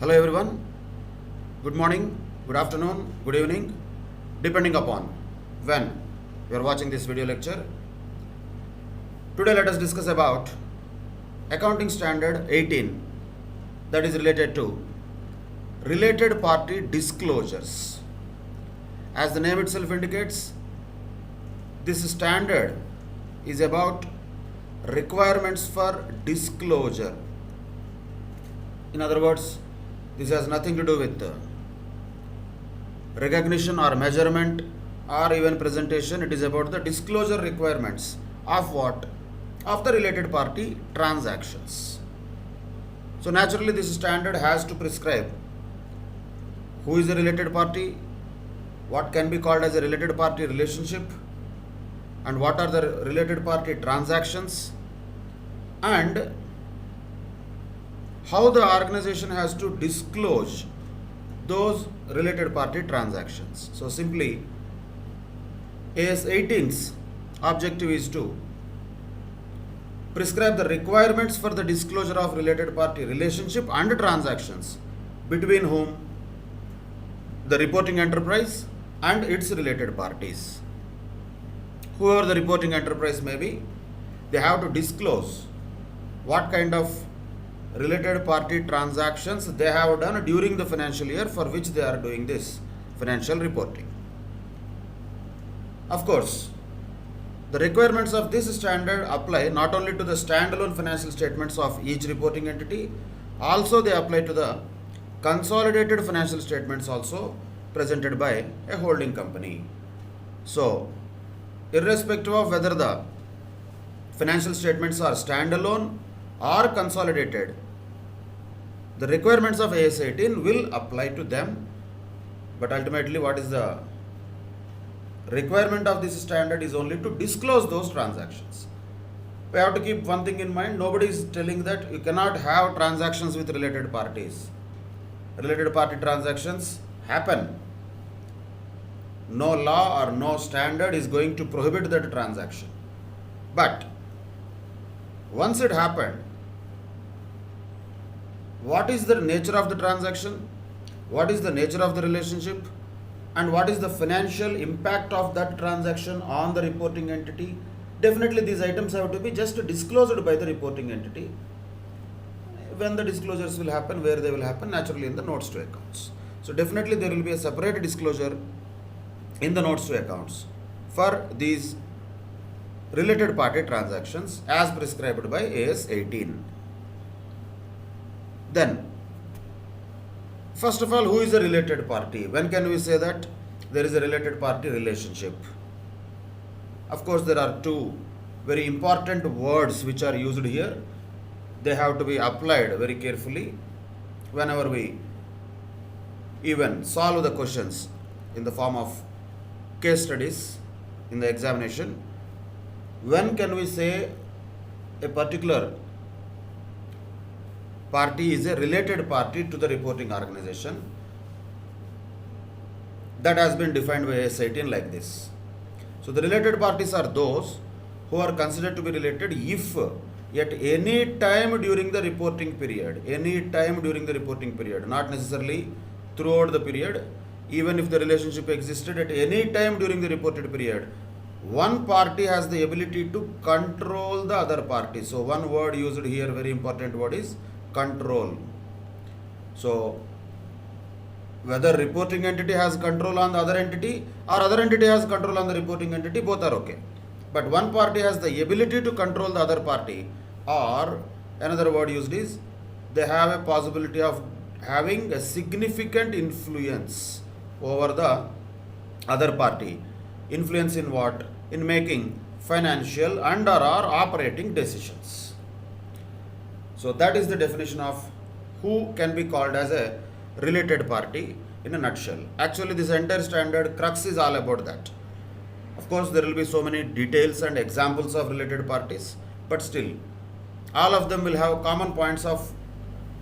Hello everyone, good morning, good afternoon, good evening, depending upon when you are watching this video lecture. Today let us discuss about Accounting Standard 18, that is related to related party disclosures. As the name itself indicates, this standard is about requirements for disclosure. In other words, this has nothing to do with recognition or measurement or even presentation. It is about the disclosure requirements of what? Of the related party transactions. So naturally this standard has to prescribe who is a related party, what can be called as a related party relationship, and what are the related party transactions, and how the organization has to disclose those related party transactions. So simply AS 18's objective is to prescribe the requirements for the disclosure of related party relationship and transactions between whom? The reporting enterprise and its related parties. Whoever the reporting enterprise may be, they have to disclose what kind of related party transactions they have done during the financial year for which they are doing this financial reporting. Of course, the requirements of this standard apply not only to the standalone financial statements of each reporting entity, also they apply to the consolidated financial statements also presented by a holding company. So, irrespective of whether the financial statements are standalone or consolidated, the requirements of AS 18 will apply to them. But ultimately, what is the requirement of this standard is only to disclose those transactions. We have to keep one thing in mind: nobody is telling that you cannot have transactions with related parties. Related party transactions happen. No law or no standard is going to prohibit that transaction. But once it happened, what is the nature of the transaction? What is the nature of the relationship? And what is the financial impact of that transaction on the reporting entity? Definitely these items have to be just disclosed by the reporting entity. When the disclosures will happen, where they will happen? Naturally in the notes to accounts. So definitely there will be a separate disclosure in the notes to accounts for these related party transactions as prescribed by AS 18. Then, first of all, who is a related party? When can we say that there is a related party relationship? Of course, there are two very important words which are used here. They have to be applied very carefully whenever we even solve the questions in the form of case studies in the examination. When can we say a particular party is a related party to the reporting organization? That has been defined by AS 18 like this. So the related parties are those who are considered to be related if at any time during the reporting period, not necessarily throughout the period, even if the relationship existed at any time during the reported period, one party has the ability to control the other party. So one word used here, very important word, is control. So whether reporting entity has control on the other entity or other entity has control on the reporting entity, both are okay. But one party has the ability to control the other party, or another word used is they have a possibility of having a significant influence over the other party. Influence in what? In making financial and or operating decisions. So that is the definition of who can be called as a related party in a nutshell. Actually, this entire standard crux is all about that. Of course, there will be so many details and examples of related parties, but still, all of them will have common points of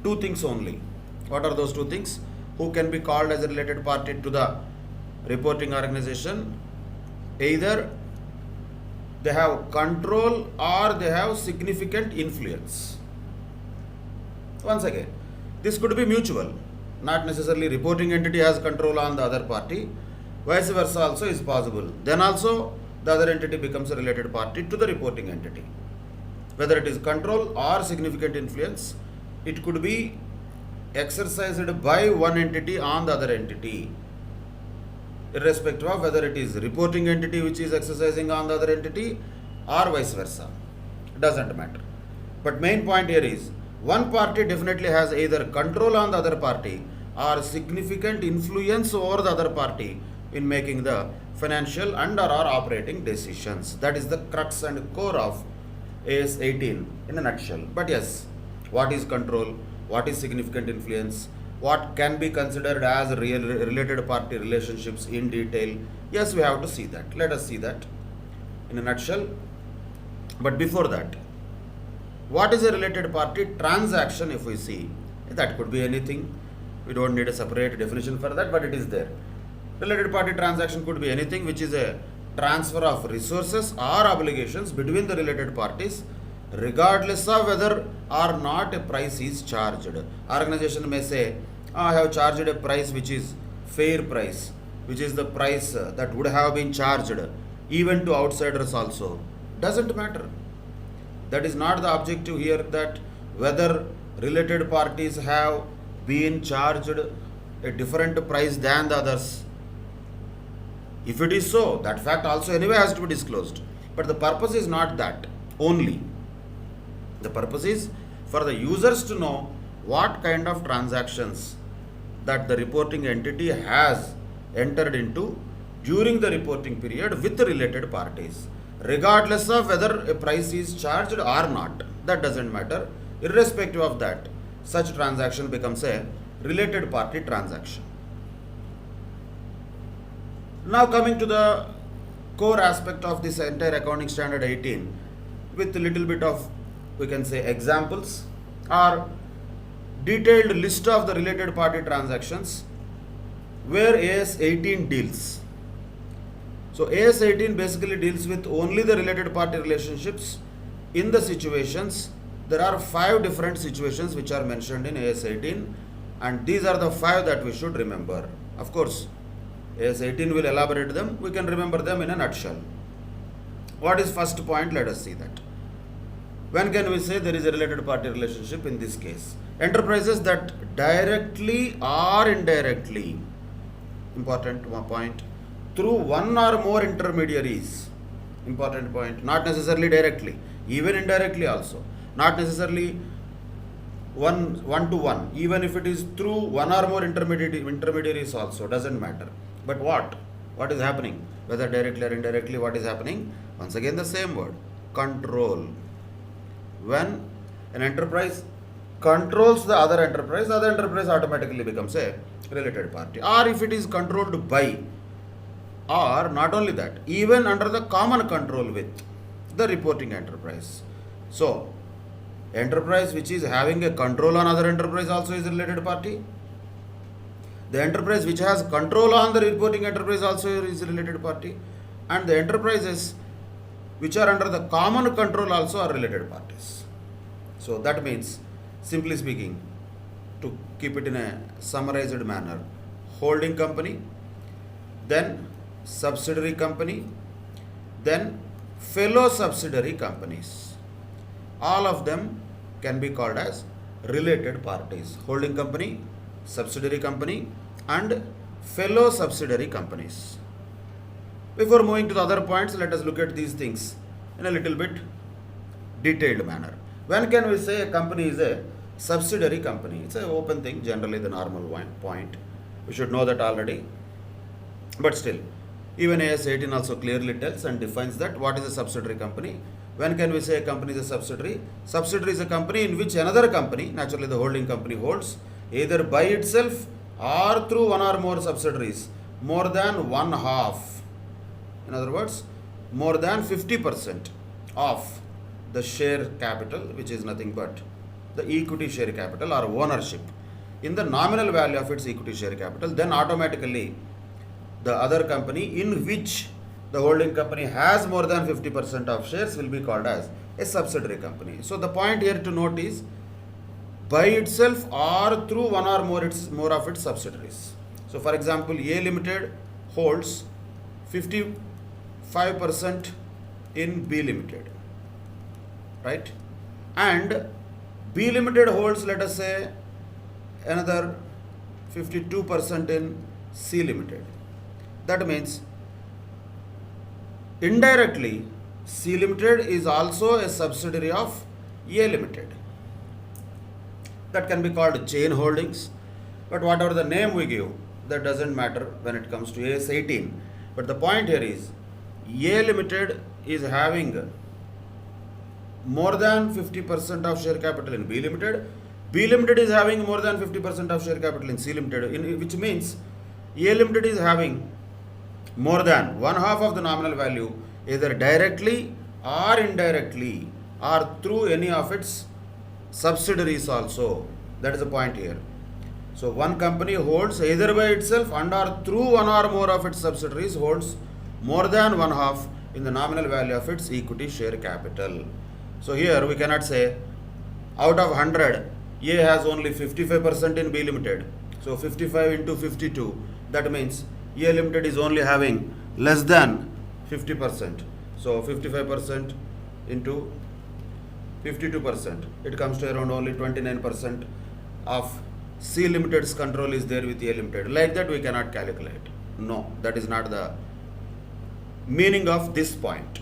two things only. What are those two things? Who can be called as a related party to the reporting organization? Either they have control or they have significant influence. Once again, this could be mutual. not necessarily reporting entity has control on the other party, vice versa also is possible. Then also the other entity becomes a related party to the reporting entity. Whether it is control or significant influence, it could be exercised by one entity on the other entity, irrespective of whether it is reporting entity which is exercising on the other entity or vice versa. It doesn't matter. But main point here is one party definitely has either control on the other party or significant influence over the other party in making the financial and or operating decisions. That is the crux and core of AS 18 in a nutshell. But yes, what is control? What is significant influence? What can be considered as real related party relationships in detail? Yes, we have to see that. Let us see that in a nutshell. But before that, what is a related party transaction? If we see, that could be anything. We don't need a separate definition for that, but it is there. Related party transaction could be anything which is a transfer of resources or obligations between the related parties, regardless of whether or not a price is charged. Organization may say, I have charged a price which is fair price, which is the price that would have been charged even to outsiders also. Doesn't matter. That is not the objective here, that whether related parties have been charged a different price than the others. If it is so, that fact also anyway has to be disclosed. But the purpose is not that only. The purpose is for the users to know what kind of transactions that the reporting entity has entered into during the reporting period with the related parties, regardless of whether a price is charged or not. That doesn't matter. Irrespective of that, such transaction becomes a related party transaction. Now coming to the core aspect of this entire accounting standard 18, with a little bit of, we can say, examples or detailed list of the related party transactions where AS 18 deals. So AS 18 basically deals with only the related party relationships in the situations. There are 5 different situations which are mentioned in AS 18, and these are the 5 that we should remember. Of course, AS 18 will elaborate them. We can remember them in a nutshell. What is first point? Let us see that. When can we say there is a related party relationship in this case? Enterprises that directly or indirectly, important point, through one or more intermediaries, important point, not necessarily directly, even indirectly also, not necessarily one to one, even if it is through one or more intermediaries also, doesn't matter. But what is happening? Whether directly or indirectly, what is happening? Once again the same word, control. When an enterprise controls the other enterprise automatically becomes a related party. Or if it is controlled by, or not only that, even under the common control with the reporting enterprise. So, enterprise which is having a control on other enterprise also is a related party. The enterprise which has control on the reporting enterprise also is a related party. And the enterprises which are under the common control also are related parties. So that means, simply speaking, to keep it in a summarized manner, holding company, then subsidiary company, then fellow subsidiary companies. All of them can be called as related parties. Holding company, subsidiary company, and fellow subsidiary companies. Before moving to the other points, let us look at these things in a little bit detailed manner. When can we say a company is a subsidiary company? It's an open thing, generally the normal point. We should know that already. But still, even AS 18 also clearly tells and defines that what is a subsidiary company. When can we say a company is a subsidiary? Subsidiary is a company in which another company, naturally the holding company, holds either by itself or through one or more subsidiaries more than one half. In other words, more than 50% of the share capital, which is nothing but the equity share capital or ownership in the nominal value of its equity share capital, then automatically the other company in which the holding company has more than 50% of shares will be called as a subsidiary company. So the point here to note is by itself or through one or more of its subsidiaries. So, for example, A Limited holds 55% in B Limited, right? And B Limited holds, let us say, another 52% in C Limited. That means indirectly C Limited is also a subsidiary of A Limited. That can be called chain holdings, but whatever the name we give, that doesn't matter when it comes to AS 18. But the point here is A Limited is having more than 50% of share capital in B Limited. B Limited is having more than 50% of share capital in C Limited, which means A Limited is having more than one half of the nominal value either directly or indirectly or through any of its subsidiaries also. That is the point here. So one company holds either by itself and or through one or more of its subsidiaries holds more than one half in the nominal value of its equity share capital. So here we cannot say out of 100 A has only 55% in B Limited. So 55 into 52, that means A Limited is only having less than 50%. So 55% into 52%, it comes to around only 29% of C Limited's control is there with A Limited. Like that we cannot calculate. No, that is not the meaning of this point.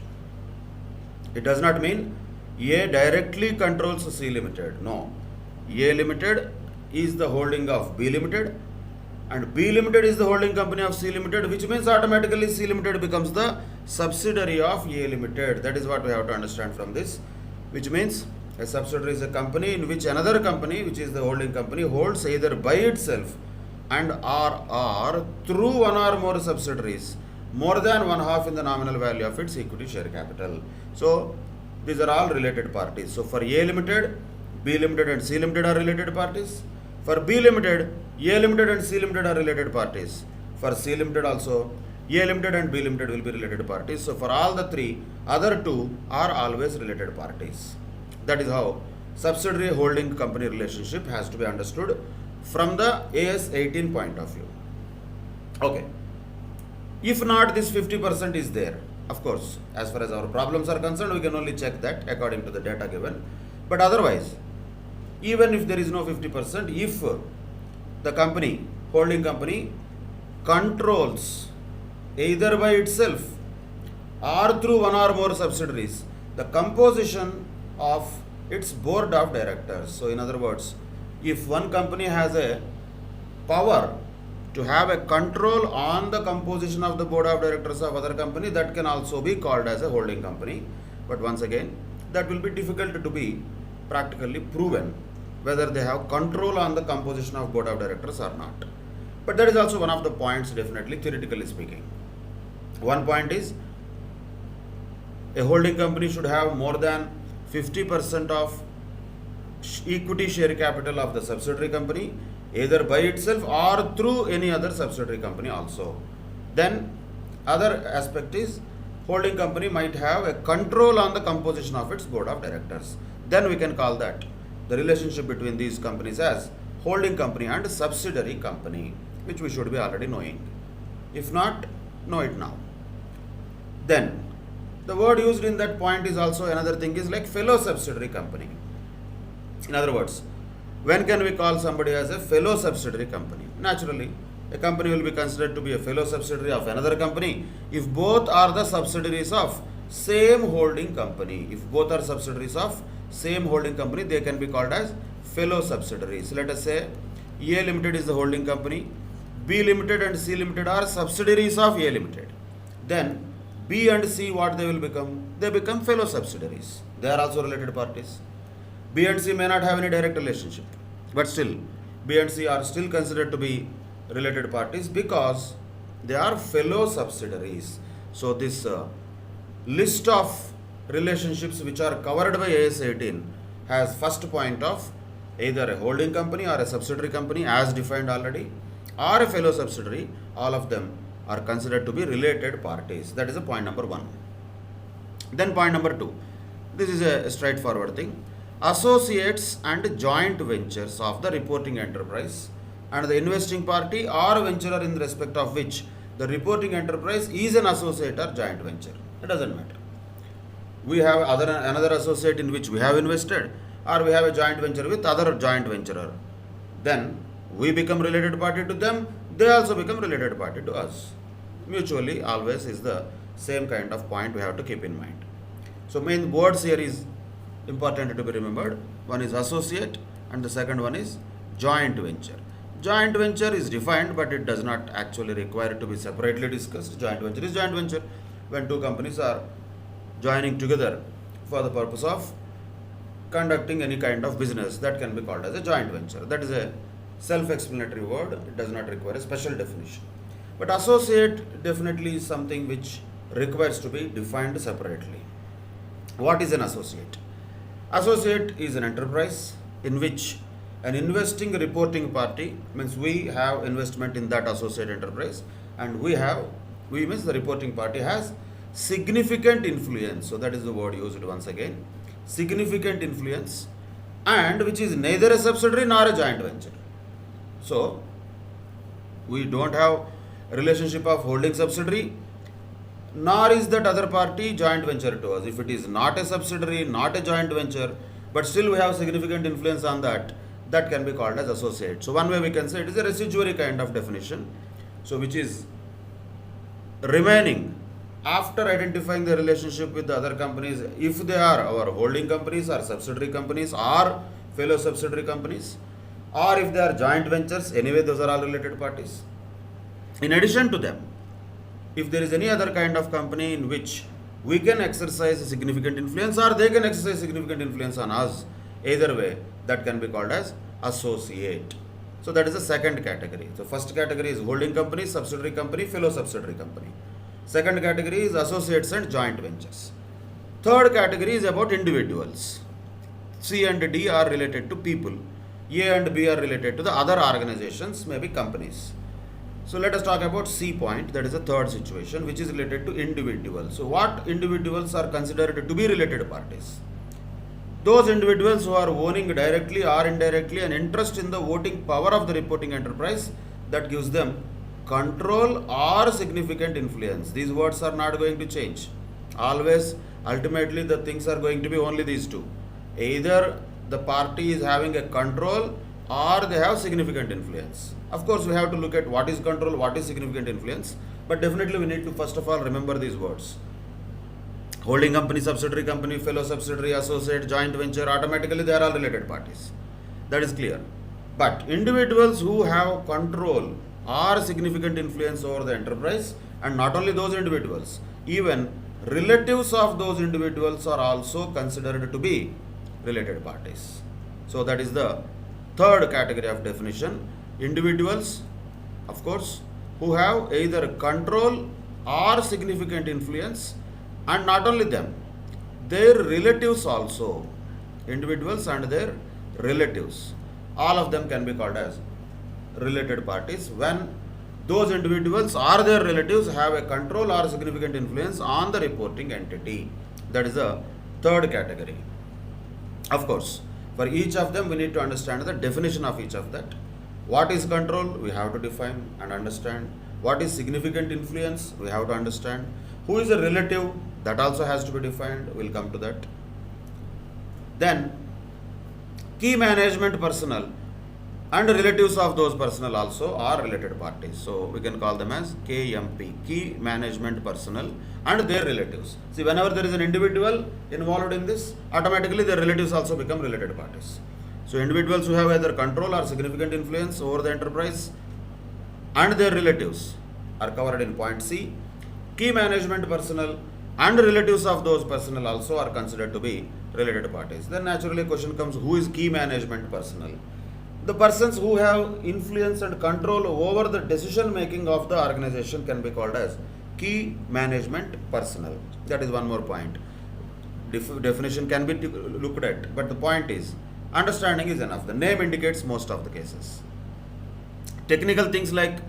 It does not mean A directly controls C Limited. No, A Limited is the holding of B Limited and B Limited is the holding company of C Limited, which means automatically C Limited becomes the subsidiary of A Limited. That is what we have to understand from this, which means a subsidiary is a company in which another company, which is the holding company, holds either by itself and or through one or more subsidiaries more than one half in the nominal value of its equity share capital. So these are all related parties. So for A Limited, B Limited and C Limited are related parties. For B Limited, A Limited and C Limited are related parties. For C Limited also, A Limited and B Limited will be related parties. So for all the three, other two are always related parties. That is how subsidiary holding company relationship has to be understood from the AS 18 point of view. Okay. If not, this 50% is there. Of course, as far as our problems are concerned, we can only check that according to the data given. But otherwise, even if there is no 50%, if the company, holding company, controls either by itself or through one or more subsidiaries the composition of its board of directors. So in other words, if one company has a power to have a control on the composition of the board of directors of other company, that can also be called as a holding company. But once again, that will be difficult to be practically proven whether they have control on the composition of board of directors or not. But that is also one of the points, definitely theoretically speaking. One point is a holding company should have more than 50% of equity share capital of the subsidiary company, either by itself or through any other subsidiary company also. Then other aspect is holding company might have a control on the composition of its board of directors. Then we can call that the relationship between these companies as holding company and subsidiary company, which we should be already knowing. If not, know it now. Then the word used in that point is also another thing is like fellow subsidiary company. In other words, when can we call somebody as a fellow subsidiary company? Naturally, a company will be considered to be a fellow subsidiary of another company if both are the subsidiaries of same holding company. If both are subsidiaries of same holding company, they can be called as fellow subsidiaries. Let us say A Limited is the holding company, B Limited and C Limited are subsidiaries of A Limited. Then B and C, what they will become? They become fellow subsidiaries. They are also related parties. B and C may not have any direct relationship, but still B and C are still considered to be related parties because they are fellow subsidiaries. So this list of relationships which are covered by AS 18 has first point of either a holding company or a subsidiary company as defined already, or a fellow subsidiary. All of them are considered to be related parties. That is a point number one. Then point number two. This is a straightforward thing. associates and joint ventures of the reporting enterprise and the investing party or venturer in respect of which the reporting enterprise is an associate or joint venture. It doesn't matter. We have another associate in which we have invested, or we have a joint venture with other joint venturer. Then we become related party to them, they also become related party to us. Mutually always is the same kind of point we have to keep in mind. So main words here is important to be remembered. One is associate and the second one is joint venture. Joint venture is defined, but it does not actually require to be separately discussed. Joint venture is joint venture when two companies are joining together for the purpose of conducting any kind of business, that can be called as a joint venture. That is a self-explanatory word. It does not require a special definition. But associate definitely is something which requires to be defined separately. What is an associate? Associate is an enterprise in which an investing reporting party, means we have investment in that associate enterprise, and we means the reporting party has significant influence. So that is the word used once again. Significant influence, and which is neither a subsidiary nor a joint venture. So we don't have a relationship of holding subsidiary, nor is that other party joint venture to us. If it is not a subsidiary, not a joint venture, but still we have significant influence on that, that can be called as associate. So one way we can say it is a residuary kind of definition, so which is remaining after identifying the relationship with the other companies, if they are our holding companies or subsidiary companies or fellow subsidiary companies, or if they are joint ventures, anyway those are all related parties. In addition to them, if there is any other kind of company in which we can exercise a significant influence or they can exercise significant influence on us, either way, that can be called as associate. So that is the second category. So first category is holding company, subsidiary company, fellow subsidiary company. Second category is associates and joint ventures. Third category is about individuals. C and D are related to people. A and B are related to the other organizations, maybe companies. So let us talk about C point, that is the third situation, which is related to individuals. So what individuals are considered to be related parties? Those individuals who are owning directly or indirectly an interest in the voting power of the reporting enterprise that gives them control or significant influence. These words are not going to change. Always, ultimately, the things are going to be only these two. Either the party is having a control or they have significant influence. Of course, we have to look at what is control, what is significant influence, but definitely we need to first of all remember these words. Holding company, subsidiary company, fellow subsidiary, associate, joint venture, automatically they are all related parties. That is clear. But individuals who have control or significant influence over the enterprise, and not only those individuals, even relatives of those individuals are also considered to be related parties. So that is the third category of definition. Individuals, of course, who have either control or significant influence, and not only them, their relatives also. Individuals and their relatives, all of them can be called as related parties when those individuals or their relatives have a control or significant influence on the reporting entity. That is the third category. Of course, for each of them we need to understand the definition of each of that. What is control? We have to define and understand. What is significant influence? We have to understand. Who is a relative? That also has to be defined. We'll come to that. Then, key management personnel and relatives of those personnel also are related parties. So we can call them as KMP, key management personnel and their relatives. See, whenever there is an individual involved in this, automatically their relatives also become related parties. So individuals who have either control or significant influence over the enterprise and their relatives are covered in point C. Key management personnel and relatives of those personnel also are considered to be related parties. Then naturally a question comes, who is key management personnel? The persons who have influence and control over the decision making of the organization can be called as key management personnel. That is one more point. Definition can be looked at, but the point is, understanding is enough. The name indicates most of the cases. Technical things like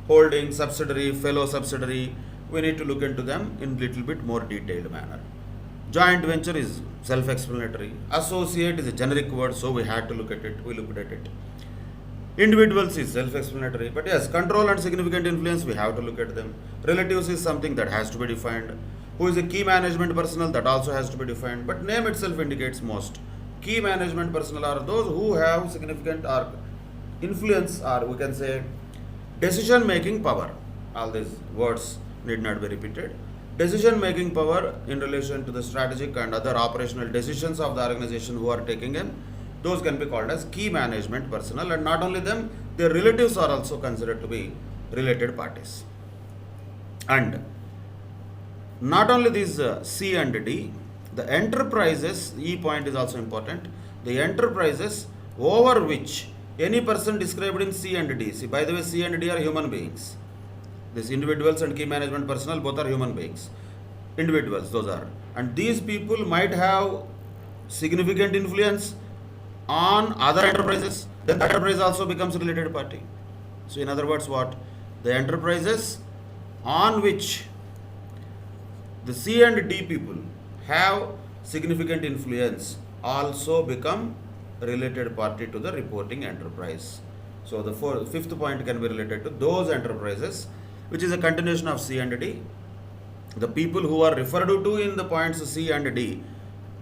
holding, subsidiary, fellow subsidiary, we need to look into them in little bit more detailed manner. Joint venture is self-explanatory. Associate is a generic word, so we had to look at it. We looked at it. Individuals is self-explanatory, but yes, control and significant influence, we have to look at them. Relatives is something that has to be defined. Who is a key management personnel, that also has to be defined, but name itself indicates most. Key management personnel are those who have significant or influence, or we can say decision making power. All these words need not be repeated. Decision making power in relation to the strategic and other operational decisions of the organization who are taking in, those can be called as key management personnel, and not only them, their relatives are also considered to be related parties. And not only these C and D, the enterprises, E point is also important, the enterprises over which any person described in C and D. See, by the way, C and D are human beings. These individuals and key management personnel both are human beings. Individuals, those are. And these people might have significant influence on other enterprises, then the enterprise also becomes a related party. So, in other words, what? The enterprises on which the C and D people have significant influence also become related party to the reporting enterprise. So, the fifth point can be related to those enterprises, which is a continuation of C and D. The people who are referred to in the points C and D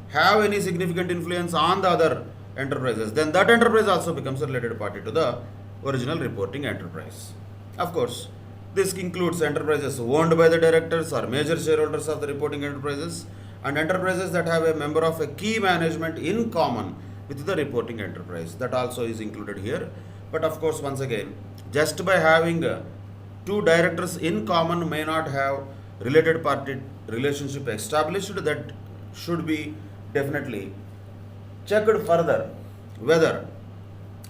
have any significant influence on the other enterprises, then that enterprise also becomes a related party to the original reporting enterprise. Of course, this includes enterprises owned by the directors or major shareholders of the reporting enterprises, and enterprises that have a member of a key management in common with the reporting enterprise. That also is included here. But of course, once again, just by having two directors in common may not have related party relationship established. That should be definitely checked further whether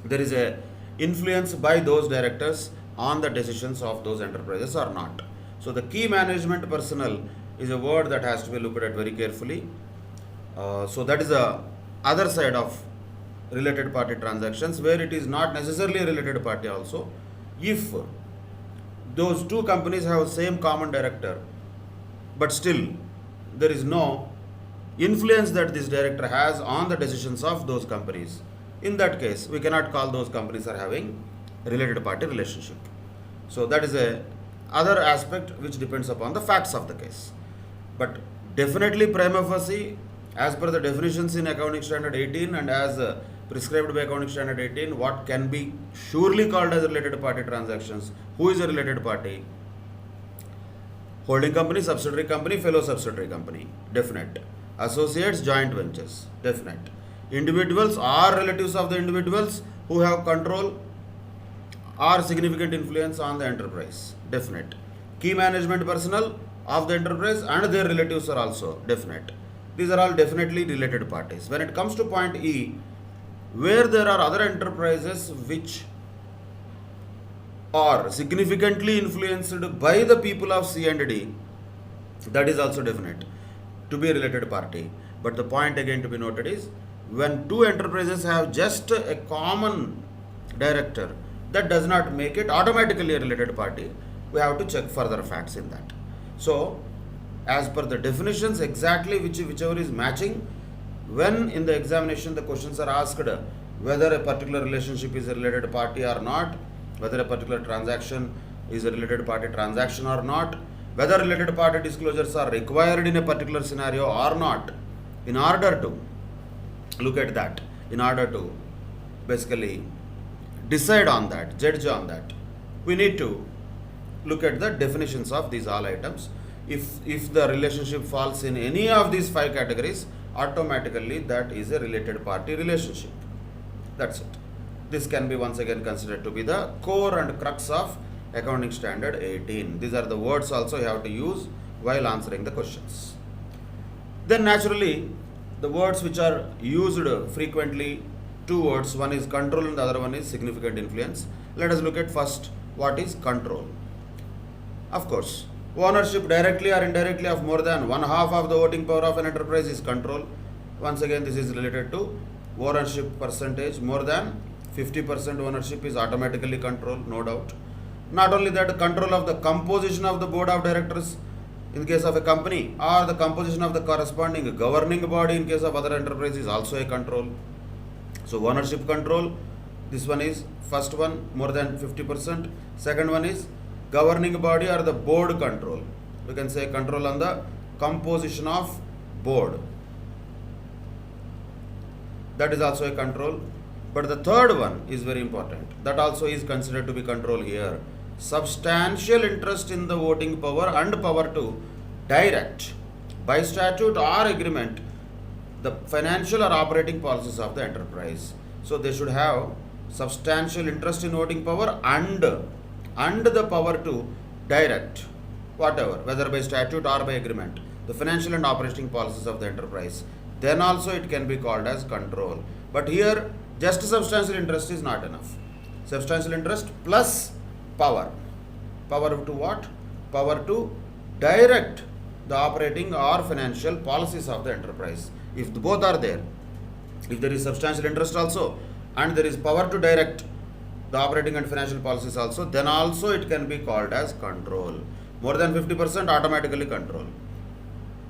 there is a influence by those directors on the decisions of those enterprises or not. So the key management personnel is a word that has to be looked at very carefully. So that is the other side of related party transactions, where it is not necessarily a related party also. If those two companies have same common director, but still there is no influence that this director has on the decisions of those companies, in that case we cannot call those companies are having related party relationship. So that is a other aspect which depends upon the facts of the case. But definitely prima facie, as per the definitions in Accounting Standard 18 and as prescribed by Accounting Standard 18, what can be surely called as related party transactions? Who is a related party? Holding company, subsidiary company, fellow subsidiary company, definite. Associates, joint ventures, definite. Individuals are relatives of the individuals who have control or significant influence on the enterprise, definite. Key management personnel of the enterprise and their relatives are also definite. These are all definitely related parties. When it comes to point E, where there are other enterprises which are significantly influenced by the people of C and D, that is also definite to be a related party. But the point again to be noted is, when two enterprises have just a common director, that does not make it automatically a related party. We have to check further facts in that. So, as per the definitions, exactly whichever is matching, when in the examination the questions are asked whether a particular relationship is a related party or not, whether a particular transaction is a related party transaction or not, whether related party disclosures are required in a particular scenario or not, in order to look at that, in order to basically decide on that, judge on that, we need to look at the definitions of these all items. If the relationship falls in any of these 5 categories, automatically that is a related party relationship. That's it. This can be once again considered to be the core and crux of Accounting Standard 18. These are the words also you have to use while answering the questions. Then naturally, the words which are used frequently, 2 words, one is control and the other one is significant influence. Let us look at first what is control. Of course, ownership directly or indirectly of more than 1/2 of the voting power of an enterprise is control. Once again, this is related to ownership percentage. More than 50% ownership is automatically control, no doubt. Not only that, control of the composition of the board of directors in case of a company, or the composition of the corresponding governing body in case of other enterprise is also a control. So ownership control, this one is first one more than 50%. Second one is governing body or the board control. We can say control on the composition of board. That is also a control. But the third one is very important. That also is considered to be control here. Substantial interest in the voting power and power to direct by statute or agreement the financial or operating policies of the enterprise. So they should have substantial interest in voting power and the power to direct whatever, whether by statute or by agreement, the financial and operating policies of the enterprise. Then also it can be called as control. But here just substantial interest is not enough. Substantial interest plus power. Power to what? Power to direct the operating or financial policies of the enterprise. If both are there, if there is substantial interest also and there is power to direct the operating and financial policies also, then also it can be called as control. More than 50% automatically control.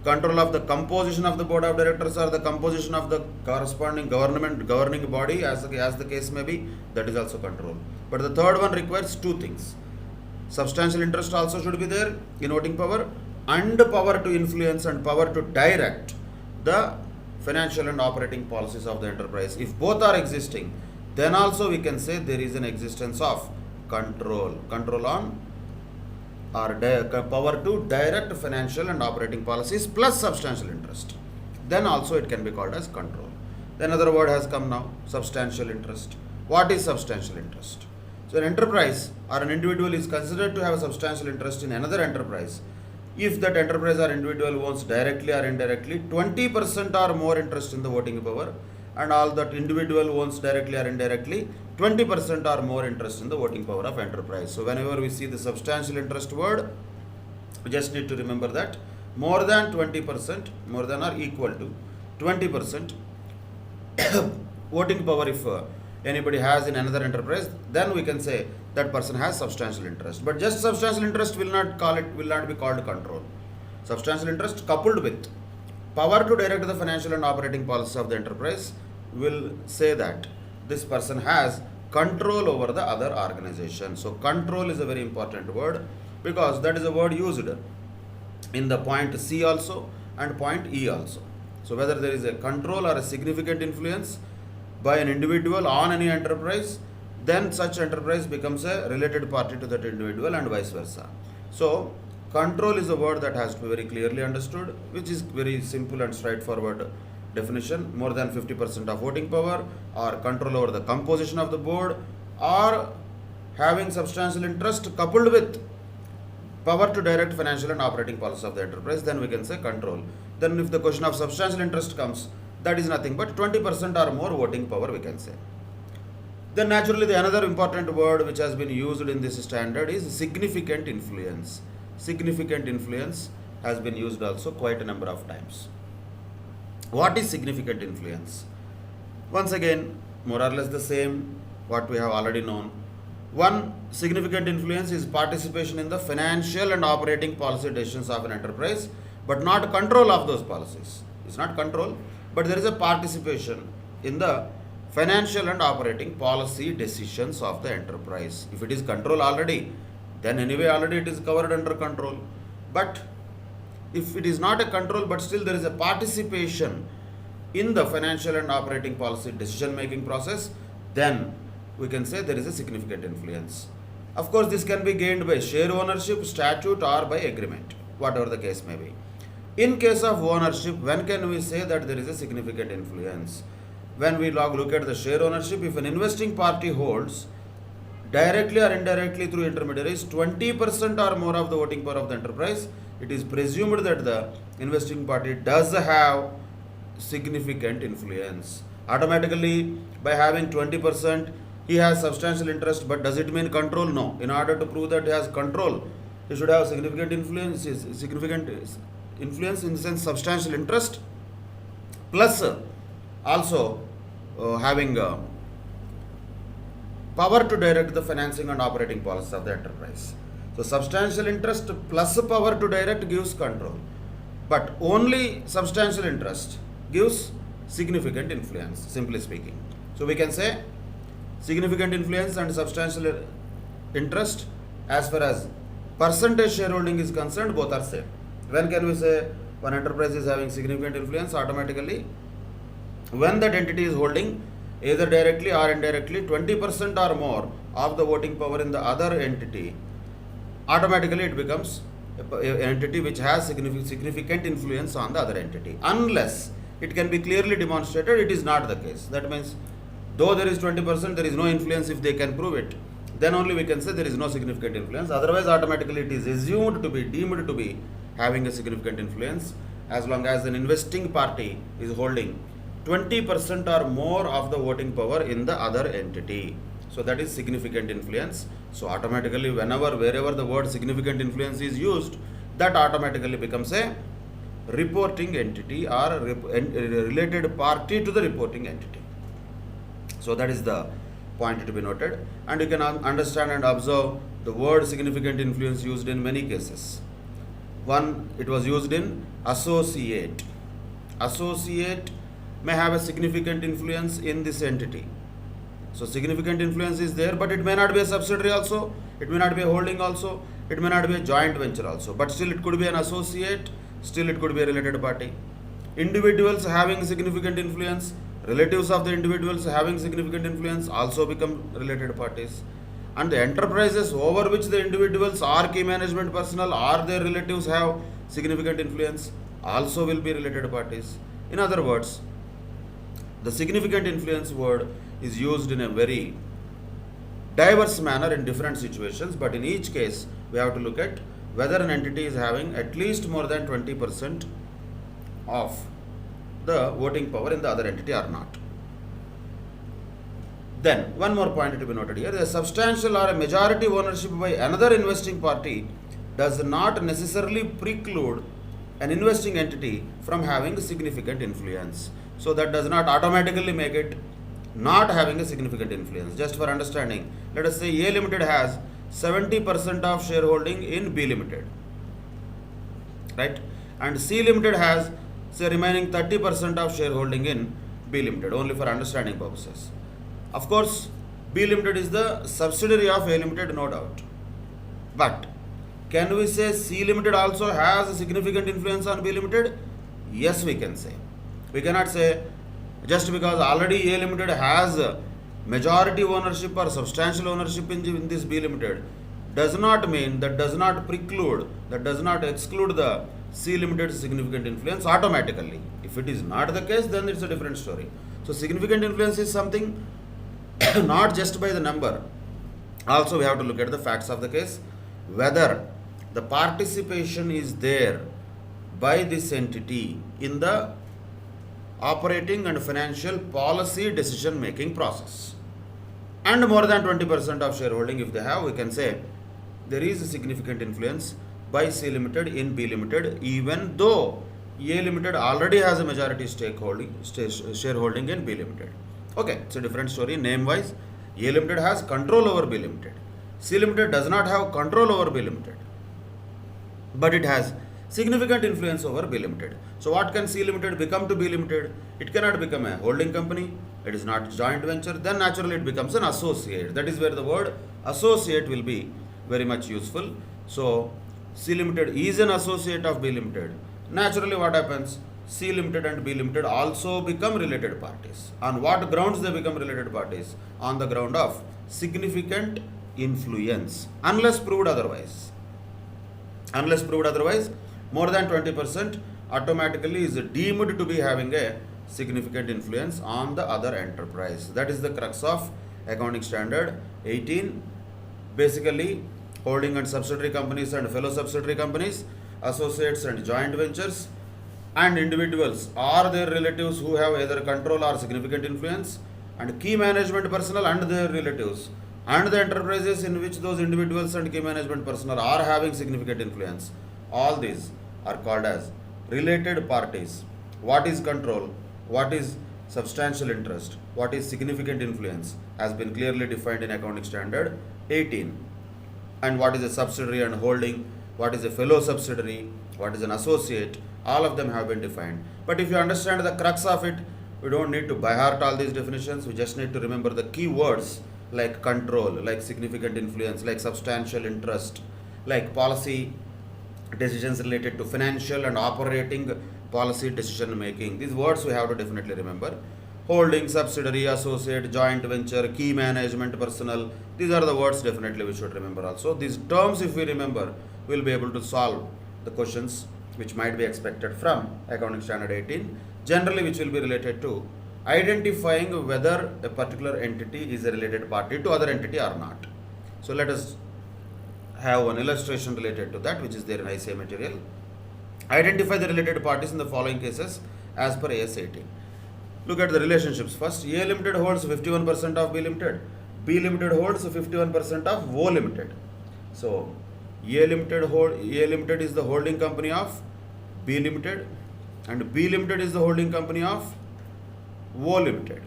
Control of the composition of the board of directors or the composition of the corresponding governing body as the case may be, that is also control. But the third one requires two things. Substantial interest also should be there in voting power and power to influence and power to direct the financial and operating policies of the enterprise. If both are existing, then also we can say there is an existence of control. Control on or power to direct financial and operating policies plus substantial interest. Then also it can be called as control. Then another word has come now, substantial interest. What is substantial interest? So an enterprise or an individual is considered to have a substantial interest in another enterprise if that enterprise or individual owns directly or indirectly 20% or more interest in the voting power, and all that individual owns directly or indirectly 20% or more interest in the voting power of enterprise. So whenever we see the substantial interest word, we just need to remember that more than 20%, more than or equal to 20% voting power if anybody has in another enterprise, then we can say that person has substantial interest. But just substantial interest will not be called control. Substantial interest coupled with power to direct the financial and operating policies of the enterprise will say that this person has control over the other organization. So control is a very important word because that is a word used in the point C also and point E also. So whether there is a control or a significant influence by an individual on any enterprise, then such enterprise becomes a related party to that individual and vice versa. So control is a word that has to be very clearly understood, which is very simple and straightforward definition. More than 50% of voting power or control over the composition of the board or having substantial interest coupled with power to direct financial and operating policies of the enterprise, then we can say control. Then if the question of substantial interest comes, that is nothing but 20% or more voting power we can say. Then naturally the another important word which has been used in this standard is significant influence. Significant influence has been used also quite a number of times. What is significant influence? Once again, more or less the same what we have already known. One, significant influence is participation in the financial and operating policy decisions of an enterprise, but not control of those policies. It's not control, but there is a participation in the financial and operating policy decisions of the enterprise. If it is control already, then anyway already it is covered under control. But if it is not a control but still there is a participation in the financial and operating policy decision making process, then we can say there is a significant influence. Of course, this can be gained by share ownership, statute or by agreement, whatever the case may be. In case of ownership, when can we say that there is a significant influence? When we look at the share ownership, if an investing party holds directly or indirectly through intermediaries 20% or more of the voting power of the enterprise, it is presumed that the investing party does have significant influence. Automatically, by having 20%, he has substantial interest, but does it mean control? No. In order to prove that he has control, he should have significant influence in the sense substantial interest, plus also having power to direct the financing and operating policies of the enterprise. So substantial interest plus power to direct gives control, but only substantial interest gives significant influence, simply speaking. So we can say significant influence and substantial interest, as far as percentage shareholding is concerned, both are same. When can we say one enterprise is having significant influence? Automatically, when that entity is holding either directly or indirectly 20% or more of the voting power in the other entity, automatically it becomes an entity which has significant influence on the other entity, unless it can be clearly demonstrated it is not the case. That means though there is 20%, there is no influence. If they can prove it, then only we can say there is no significant influence. Otherwise, automatically it is assumed to be, deemed to be having a significant influence, as long as an investing party is holding 20% or more of the voting power in the other entity. So that is significant influence. So automatically, wherever the word significant influence is used, that automatically becomes a reporting entity or a related party to the reporting entity. So that is the point to be noted. And you can understand and observe the word significant influence used in many cases. One, it was used in associate. Associate may have a significant influence in this entity. So significant influence is there, but it may not be a subsidiary also, it may not be a holding also, it may not be a joint venture also, but still it could be an associate, still it could be a related party. Individuals having significant influence, relatives of the individuals having significant influence also become related parties. And the enterprises over which the individuals or key management personnel or their relatives have significant influence also will be related parties. In other words, the significant influence word is used in a very diverse manner in different situations, but in each case we have to look at whether an entity is having at least more than 20% of the voting power in the other entity or not. Then, one more point to be noted here: a substantial or a majority ownership by another investing party does not necessarily preclude an investing entity from having significant influence. So that does not automatically make it not having a significant influence. Just for understanding, let us say A Limited has 70% of shareholding in B Limited, right? And C Limited has, say, remaining 30% of shareholding in B Limited, only for understanding purposes. Of course, B Limited is the subsidiary of A Limited, no doubt. But can we say C Limited also has a significant influence on B Limited? Yes, we can say. We cannot say just because already A Limited has majority ownership or substantial ownership in this B Limited does not mean, that does not preclude, that does not exclude the C Limited's significant influence automatically. If it is not the case, then it's a different story. So significant influence is something not just by the number. Also, we have to look at the facts of the case, whether the participation is there by this entity in the operating and financial policy decision making process. And more than 20% of shareholding if they have, we can say there is a significant influence by C Limited in B Limited, even though A Limited already has a majority shareholding in B Limited. Okay, it's a different story. Name wise, A Limited has control over B Limited. C Limited does not have control over B Limited, but it has significant influence over B Limited. So what can C Limited become to B Limited? It cannot become a holding company. It is not joint venture. Then naturally it becomes an associate. That is where the word associate will be very much useful. So C Limited is an associate of B Limited. Naturally what happens? C Limited and B Limited also become related parties. On what grounds they become related parties? On the ground of significant influence, unless proved otherwise. Unless proved otherwise, more than 20% automatically is deemed to be having a significant influence on the other enterprise. That is the crux of Accounting Standard 18. Basically, holding and subsidiary companies and fellow subsidiary companies, associates and joint ventures, and individuals or their relatives who have either control or significant influence, and key management personnel and their relatives, and the enterprises in which those individuals and key management personnel are having significant influence. All these are called as related parties. What is control? What is substantial interest? What is significant influence has been clearly defined in Accounting Standard 18. and what is a subsidiary and holding, what is a fellow subsidiary, what is an associate, all of them have been defined. But if you understand the crux of it, we don't need to by heart all these definitions, we just need to remember the key words like control, like significant influence, like substantial interest, like policy decisions related to financial and operating policy decision making. These words we have to definitely remember. Holding, subsidiary, associate, joint venture, key management personnel. These are the words definitely we should remember also. These terms, if we remember, we'll be able to solve the questions which might be expected from Accounting Standard 18, generally which will be related to identifying whether a particular entity is a related party to other entity or not. So let us have one illustration related to that which is there in ICA material. Identify the related parties in the following cases as per AS 18. Look at the relationships. First, A Limited holds 51% of B Limited. B Limited holds 51% of O Limited. So, A Limited is the holding company of B Limited, and B Limited is the holding company of O Limited,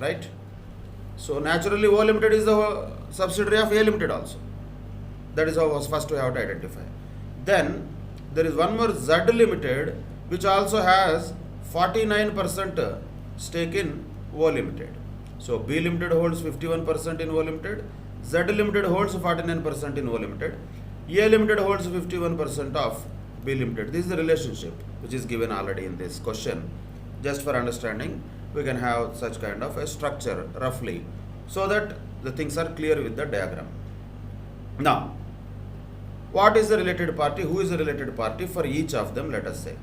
right? So, naturally, O Limited is the subsidiary of A Limited also. That is how first we have to identify. Then, there is one more Z Limited, which also has 49% stake in O Limited. So B Limited holds 51% in O Limited, Z Limited holds 49% in O Limited, A Limited holds 51% of B Limited. This is the relationship which is given already in this question. Just for understanding, we can have such kind of a structure roughly so that the things are clear with the diagram. Now, what is the related party? Who is the related party for each of them? Let us say.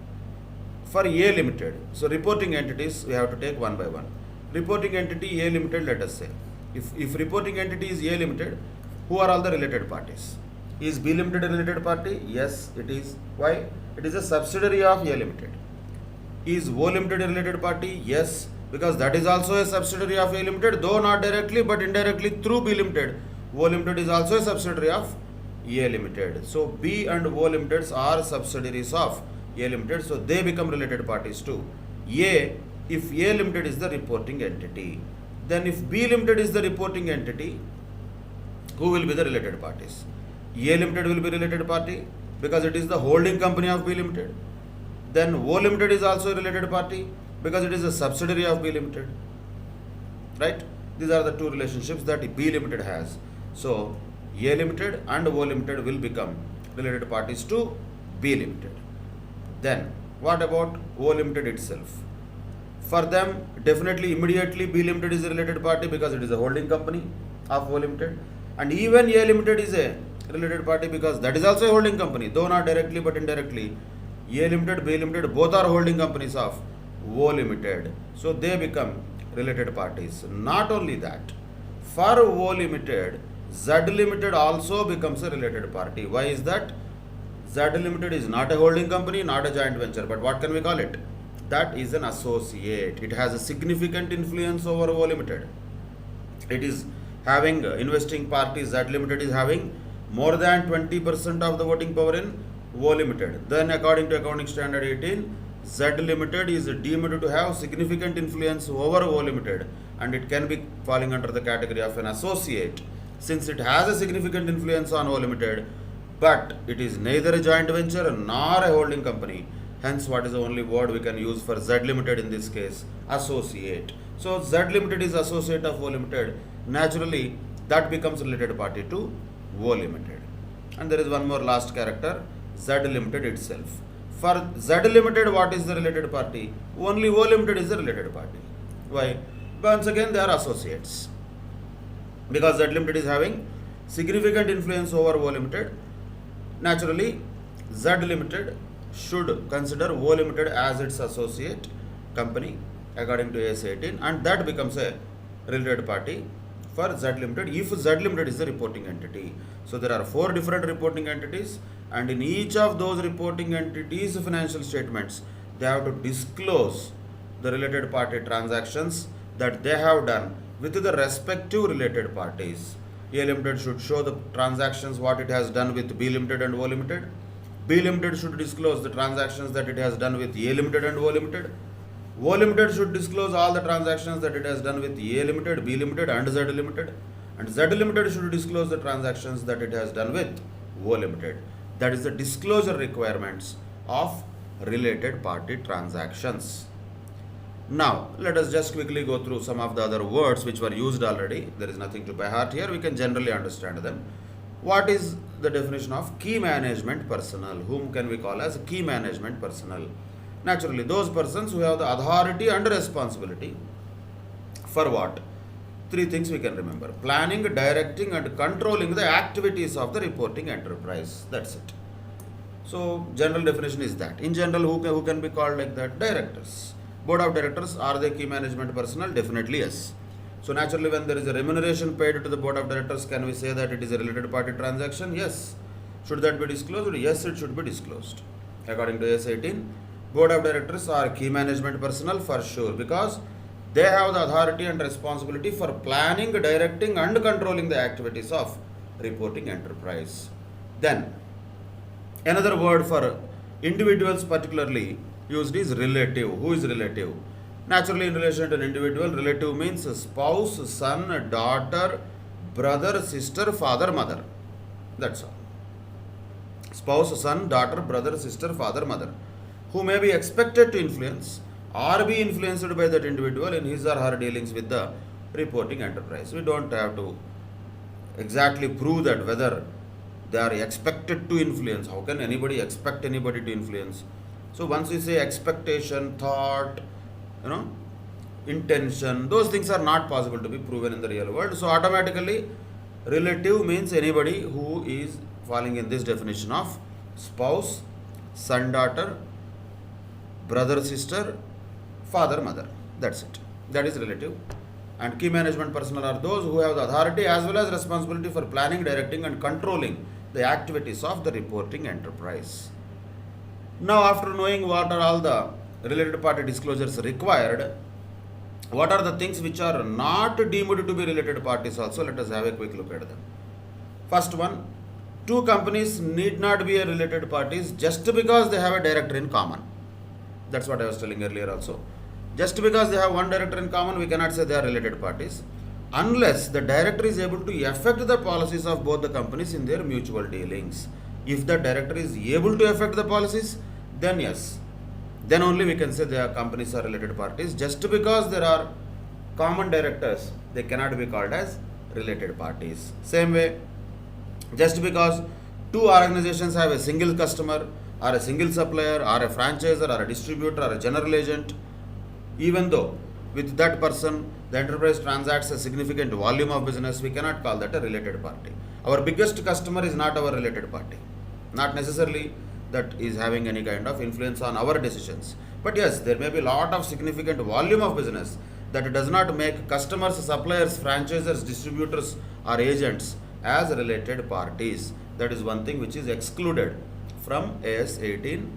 For A Limited, so reporting entities we have to take one by one. Reporting entity A Limited, let us say. If reporting entity is A Limited, who are all the related parties? Is B Limited a related party? Yes, it is. Why? It is a subsidiary of A Limited. Is O Limited a related party? Yes, because that is also a subsidiary of A Limited, though not directly but indirectly through B Limited. O Limited is also a subsidiary of A Limited. So B and O Limiteds are subsidiaries of A Limited, so they become related parties too. A, if A Limited is the reporting entity, then if B Limited is the reporting entity, who will be the related parties? A Limited will be related party because it is the holding company of B Limited. Then O Limited is also a related party because it is a subsidiary of B Limited. Right? These are the two relationships that B Limited has. So A Limited and O Limited will become related parties to B Limited. Then, what about O Limited itself? For them, definitely immediately B Limited is a related party because it is a holding company of O Limited, and even A Limited is a related party because that is also a holding company, though not directly but indirectly. A Limited, B Limited, both are holding companies of O Limited, so they become related parties. Not only that, for O Limited, Z Limited also becomes a related party. Why is that? Z Limited is not a holding company, not a joint venture, but what can we call it? That is an associate. It has a significant influence over O Limited. It is having investing parties. Z Limited is having more than 20% of the voting power in O Limited. Then, according to Accounting Standard 18, Z Limited is deemed to have significant influence over O Limited, and it can be falling under the category of an associate since it has a significant influence on O Limited, but it is neither a joint venture nor a holding company. Hence, what is the only word we can use for Z Limited in this case? Associate. So, Z Limited is associate of O Limited. Naturally, that becomes related party to O Limited. And there is one more last character, Z Limited itself. For Z Limited, what is the related party? Only O Limited is the related party. Why? Once again, they are associates. Because Z Limited is having significant influence over O Limited, naturally, Z Limited should consider O Limited as its associate company according to AS 18, and that becomes a related party for Z Limited if Z Limited is the reporting entity. So there are 4 different reporting entities, and in each of those reporting entities' financial statements, they have to disclose the related party transactions that they have done with the respective related parties. A Limited should show the transactions what it has done with B Limited and O Limited. B Limited should disclose the transactions that it has done with A Limited and O Limited. O Limited should disclose all the transactions that it has done with A Limited, B Limited and Z Limited. And Z Limited should disclose the transactions that it has done with O Limited. That is the disclosure requirements of related party transactions. Now, let us just quickly go through some of the other words which were used already. There is nothing to by heart here. We can generally understand them. What is the definition of key management personnel? Whom can we call as key management personnel? Naturally, those persons who have the authority and responsibility for what? Three things we can remember: planning, directing, and controlling the activities of the reporting enterprise. That's it. So, general definition is that. In general, who can be called like that? Directors. Board of directors, are they key management personnel? Definitely yes. So, naturally, when there is a remuneration paid to the board of directors, can we say that it is a related party transaction? Yes. Should that be disclosed? Yes, it should be disclosed. According to AS 18, board of directors are key management personnel for sure, because they have the authority and responsibility for planning, directing, and controlling the activities of reporting enterprise. Then, another word for individuals particularly used is relative. Who is relative? Naturally, in relation to an individual, relative means spouse, son, daughter, brother, sister, father, mother. That's all. Spouse, son, daughter, brother, sister, father, mother, who may be expected to influence or be influenced by that individual in his or her dealings with the reporting enterprise. We don't have to exactly prove that whether they are expected to influence. How can anybody expect anybody to influence? So once we say expectation, thought, intention, those things are not possible to be proven in the real world. So automatically, relative means anybody who is falling in this definition of spouse, son, daughter, brother, sister, father, mother. That's it. That is relative. And key management personnel are those who have the authority as well as responsibility for planning, directing, and controlling the activities of the reporting enterprise. Now, after knowing what are all the related party disclosures required, what are the things which are not deemed to be related parties also? Let us have a quick look at them. First one, two companies need not be a related parties just because they have a director in common. That's what I was telling earlier also. Just because they have one director in common, we cannot say they are related parties, unless the director is able to affect the policies of both the companies in their mutual dealings. If the director is able to affect the policies, then yes, then only we can say their companies are related parties. Just because there are common directors, they cannot be called as related parties. Same way, just because two organizations have a single customer or a single supplier or a franchisor or a distributor or a general agent, even though with that person the enterprise transacts a significant volume of business, we cannot call that a related party. Our biggest customer is not our related party. Not necessarily that is having any kind of influence on our decisions. But yes, there may be a lot of significant volume of business that does not make customers, suppliers, franchisors, distributors, or agents as related parties. That is one thing which is excluded from AS 18.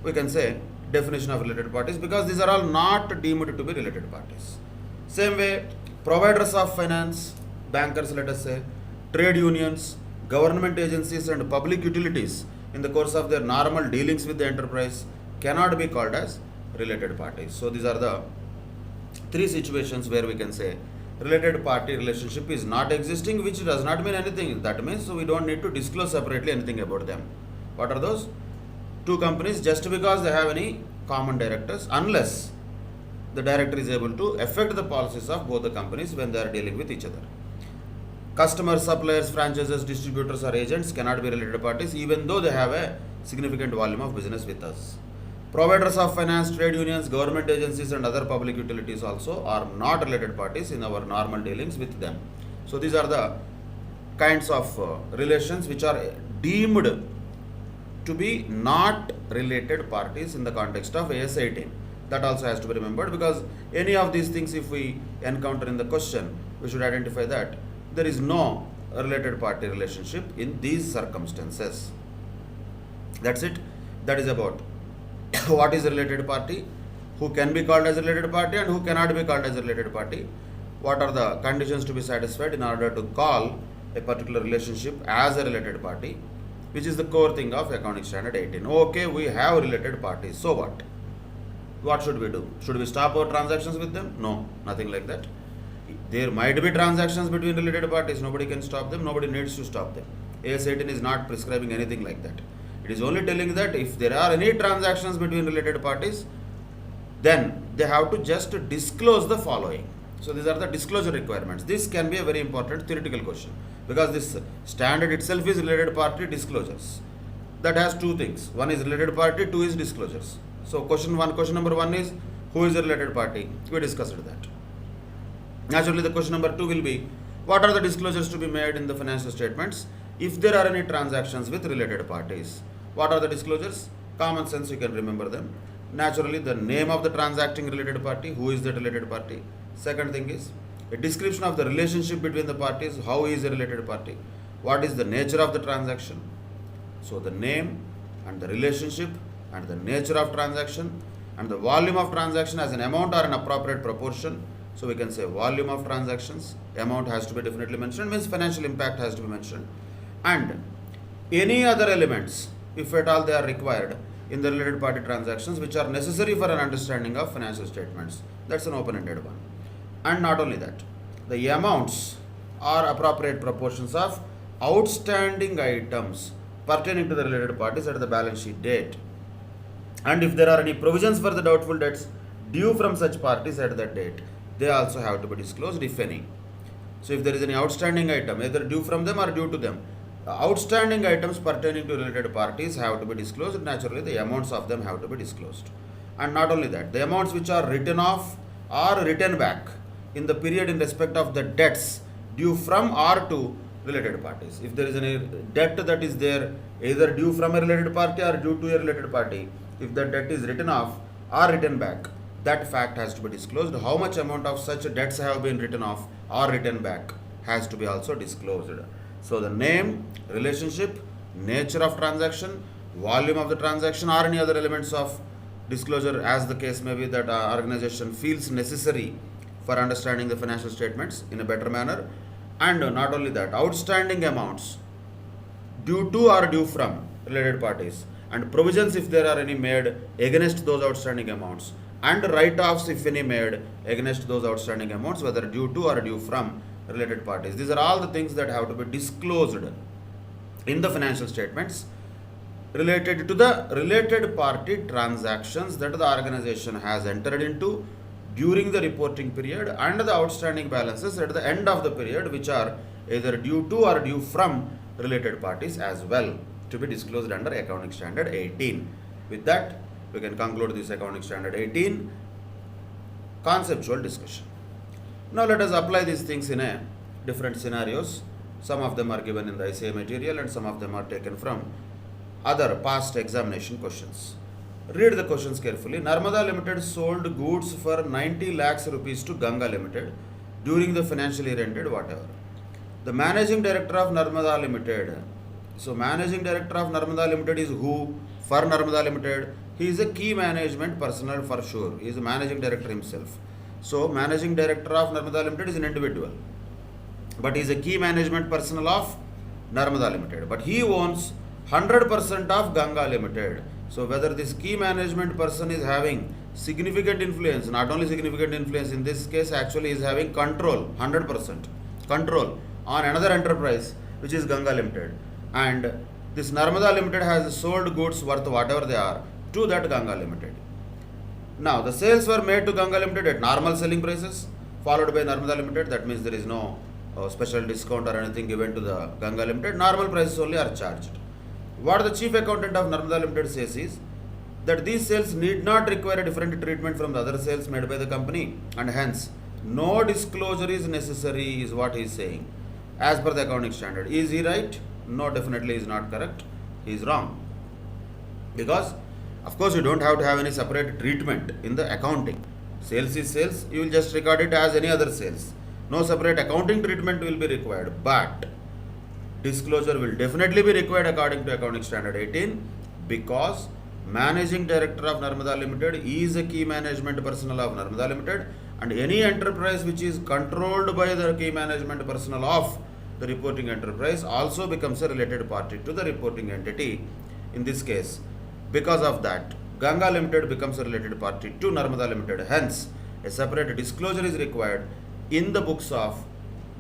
We can say definition of related parties, because these are all not deemed to be related parties. Same way, providers of finance, bankers, let us say, trade unions, government agencies, and public utilities in the course of their normal dealings with the enterprise cannot be called as related parties. So these are the three situations where we can say related party relationship is not existing, which does not mean anything. That means we don't need to disclose separately anything about them. What are those? Two companies, just because they have any common directors, unless the director is able to affect the policies of both the companies when they are dealing with each other. Customers, suppliers, franchises, distributors, or agents cannot be related parties even though they have a significant volume of business with us. Providers of finance, trade unions, government agencies, and other public utilities also are not related parties in our normal dealings with them. So these are the kinds of relations which are deemed to be not related parties in the context of AS 18. That also has to be remembered, because any of these things, if we encounter in the question, we should identify that there is no related party relationship in these circumstances. That's it. That is about what is a related party, who can be called as a related party and who cannot be called as a related party, what are the conditions to be satisfied in order to call a particular relationship as a related party, which is the core thing of accounting standard 18. Okay, we have related parties, so what? What should we do? Should we stop our transactions with them? No, nothing like that. There might be transactions between related parties, nobody can stop them, nobody needs to stop them. AS 18 is not prescribing anything like that. It is only telling that if there are any transactions between related parties, then they have to just disclose the following. So these are the disclosure requirements. This can be a very important theoretical question because this standard itself is related party disclosures. That has two things. One is related party, two is disclosures. So question number one is who is a related party? We discussed that. Naturally, the question number two will be what are the disclosures to be made in the financial statements if there are any transactions with related parties? What are the disclosures? Common sense, you can remember them. Naturally, the name of the transacting related party, who is the related party. Second thing is a description of the relationship between the parties, how is a related party, what is the nature of the transaction. So the name and the relationship and the nature of transaction and the volume of transaction as an amount or an appropriate proportion. So we can say volume of transactions, amount has to be definitely mentioned, means financial impact has to be mentioned, and any other elements, if at all they are required in the related party transactions which are necessary for an understanding of financial statements. That's an open-ended one. And not only that, the amounts or appropriate proportions of outstanding items pertaining to the related parties at the balance sheet date. And if there are any provisions for the doubtful debts due from such parties at that date, they also have to be disclosed, if any. So if there is any outstanding item, either due from them or due to them, outstanding items pertaining to related parties have to be disclosed. Naturally, the amounts of them have to be disclosed. And not only that, the amounts which are written off or written back in the period in respect of the debts due from or to related parties. If there is any debt that is there, either due from a related party or due to a related party, if the debt is written off or written back, that fact has to be disclosed. How much amount of such debts have been written off or written back has to be also disclosed. So the name, relationship, nature of transaction, volume of the transaction, or any other elements of disclosure as the case may be that our organization feels necessary for understanding the financial statements in a better manner. And not only that, outstanding amounts due to or due from related parties, and provisions if there are any made against those outstanding amounts, and write-offs if any made against those outstanding amounts, whether due to or due from related parties. These are all the things that have to be disclosed in the financial statements related to the related party transactions that the organization has entered into during the reporting period, and the outstanding balances at the end of the period which are either due to or due from related parties as well, to be disclosed under Accounting Standard 18. With that, we can conclude this Accounting Standard 18 conceptual discussion. Now let us apply these things in a different scenarios. Some of them are given in the ICA material and some of them are taken from other past examination questions. Read the questions carefully. Narmada Limited sold goods for 90 lakhs rupees to Ganga Limited during the financial year ended whatever. The managing director of Narmada Limited. So managing director of Narmada Limited is who? For Narmada Limited, he is a key management personnel for sure. He is a managing director himself. So managing director of Narmada Limited is an individual, but he is a key management personnel of Narmada Limited. But he owns 100% of Ganga Limited. So whether this key management person is having significant influence, not only significant influence, in this case actually is having control, 100% control on another enterprise which is Ganga Limited. And this Narmada Limited has sold goods worth whatever they are to that Ganga Limited. Now the sales were made to Ganga Limited at normal selling prices followed by Narmada Limited. That means there is no special discount or anything given to the Ganga Limited. Normal prices only are charged. What the chief accountant of Narmada Limited says is that these sales need not require a different treatment from the other sales made by the company, and hence no disclosure is necessary, is what he is saying as per the accounting standard. Is he right? No, definitely is not correct. He is wrong. Because of course you don't have to have any separate treatment in the accounting. Sales is sales, you will just record it as any other sales. No separate accounting treatment will be required, but disclosure will definitely be required according to Accounting Standard 18, because managing director of Narmada Limited is a key management personnel of Narmada Limited, and any enterprise which is controlled by the key management personnel of the reporting enterprise also becomes a related party to the reporting entity. In this case, because of that, Ganga Limited becomes a related party to Narmada Limited. Hence, a separate disclosure is required in the books of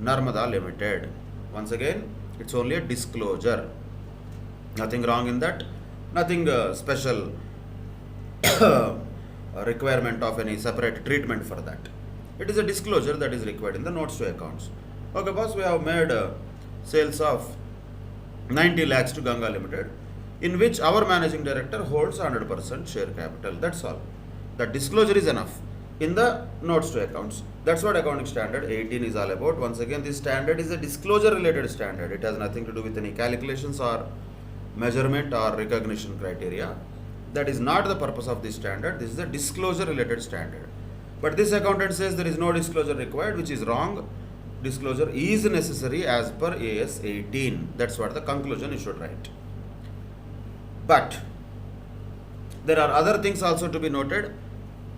Narmada Limited. Once again, it's only a disclosure. Nothing wrong in that. Nothing special requirement of any separate treatment for that. It is a disclosure that is required in the notes to accounts. Okay, boss, we have made sales of 90 lakhs to Ganga Limited, in which our managing director holds 100% share capital. That's all. That disclosure is enough in the notes to accounts. That's what accounting standard 18 is all about. Once again, this standard is a disclosure related standard. It has nothing to do with any calculations or measurement or recognition criteria. That is not the purpose of this standard. This is a disclosure related standard. But this accountant says there is no disclosure required, which is wrong. Disclosure is necessary as per AS 18. That's what the conclusion you should write. But there are other things also to be noted.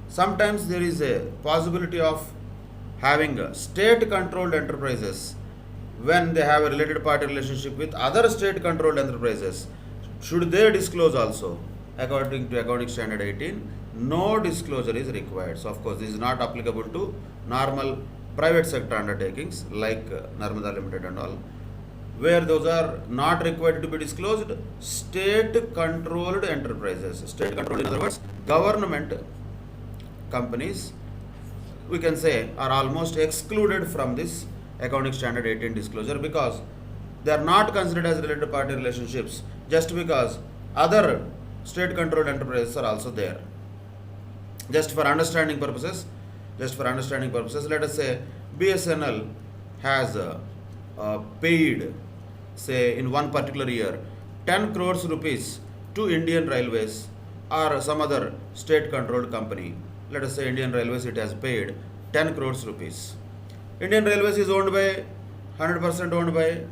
Sometimes there is a possibility of having state controlled enterprises when they have a related party relationship with other state controlled enterprises. Should they disclose also? According to accounting standard 18, no disclosure is required. So of course this is not applicable to normal private sector undertakings like Narmada Limited and all, where those are not required to be disclosed. State controlled enterprises, state controlled, in other words, government companies, we can say, are almost excluded from this accounting standard 18 disclosure, because they are not considered as related party relationships just because other state controlled enterprises are also there. Just for understanding purposes, let us say BSNL has paid, say in one particular year, 10 crores rupees to Indian Railways or some other state controlled company. Let us say Indian Railways, it has paid 10 crores rupees. Indian Railways is owned by 100% owned by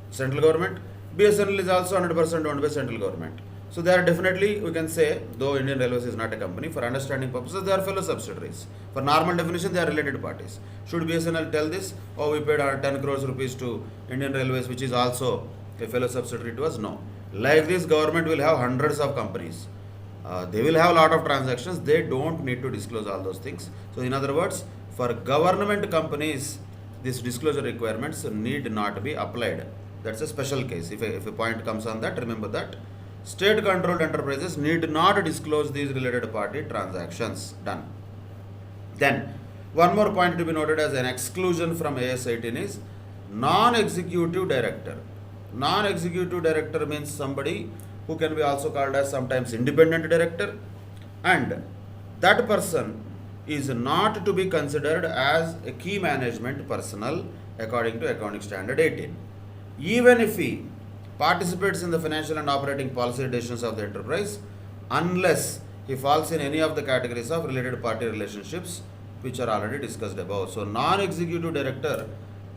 central government. BSNL is also 100% owned by central government. So they are definitely, we can say, though Indian Railways is not a company, for understanding purposes they are fellow subsidiaries. For normal definition they are related parties. Should BSNL tell this, oh we paid 10 crores rupees to Indian Railways, which is also a fellow subsidiary to us? No. Like this, government will have hundreds of companies. They will have a lot of transactions. They don't need to disclose all those things. So in other words, for government companies, these disclosure requirements need not be applied. That's a special case. If a point comes on that, remember that state controlled enterprises need not disclose these related party transactions. Done. Then one more point to be noted as an exclusion from AS 18 is non-executive director. Non-executive director means somebody who can be also called as sometimes independent director, and that person is not to be considered as a key management personnel according to accounting standard 18. Even if he participates in the financial and operating policy decisions of the enterprise, unless he falls in any of the categories of related party relationships which are already discussed above. So non-executive director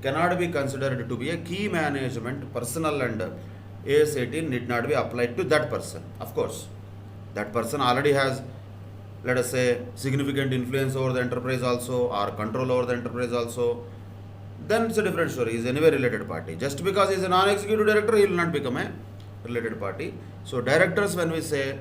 cannot be considered to be a key management personnel, and AS 18 need not be applied to that person. Of course, that person already has, let us say, significant influence over the enterprise also, or control over the enterprise also. Then it's a different story. He is anyway related party. Just because he is a non-executive director, he will not become a related party. So directors, when we say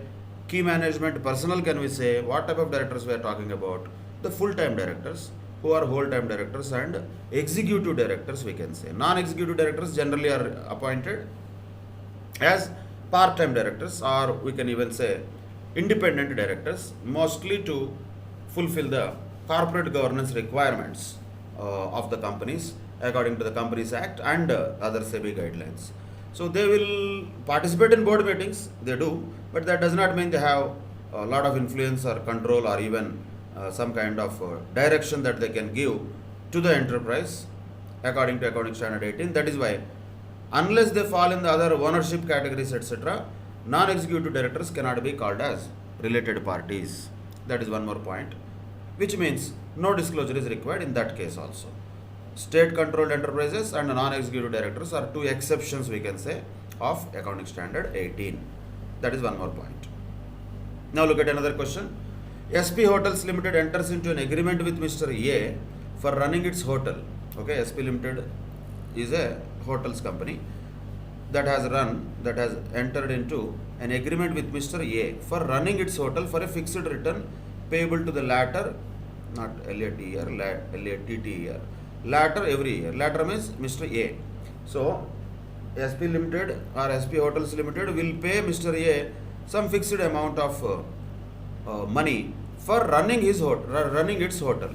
key management personnel, can we say what type of directors we are talking about? The full-time directors, who are whole-time directors, and executive directors, we can say. Non-executive directors generally are appointed as part-time directors, or we can even say independent directors, mostly to fulfill the corporate governance requirements of the companies according to the Companies Act and other SEBI guidelines. So they will participate in board meetings, they do, but that does not mean they have a lot of influence or control, or even some kind of direction that they can give to the enterprise according to accounting standard 18. That is why, unless they fall in the other ownership categories, etc., non-executive directors cannot be called as related parties. That is one more point, which means no disclosure is required in that case also. State controlled enterprises and non-executive directors are two exceptions, we can say, of accounting standard 18. That is one more point. Now look at another question. SP Hotels Limited enters into an agreement with Mr. A for running its hotel. Okay, SP Limited is a hotels company that has entered into an agreement with Mr. A for running its hotel for a fixed return payable to the latter not LATER, LATTER. Latter every year. Latter means Mr. A. So SP Limited or SP Hotels Limited will pay Mr. A some fixed amount of money for running its hotel,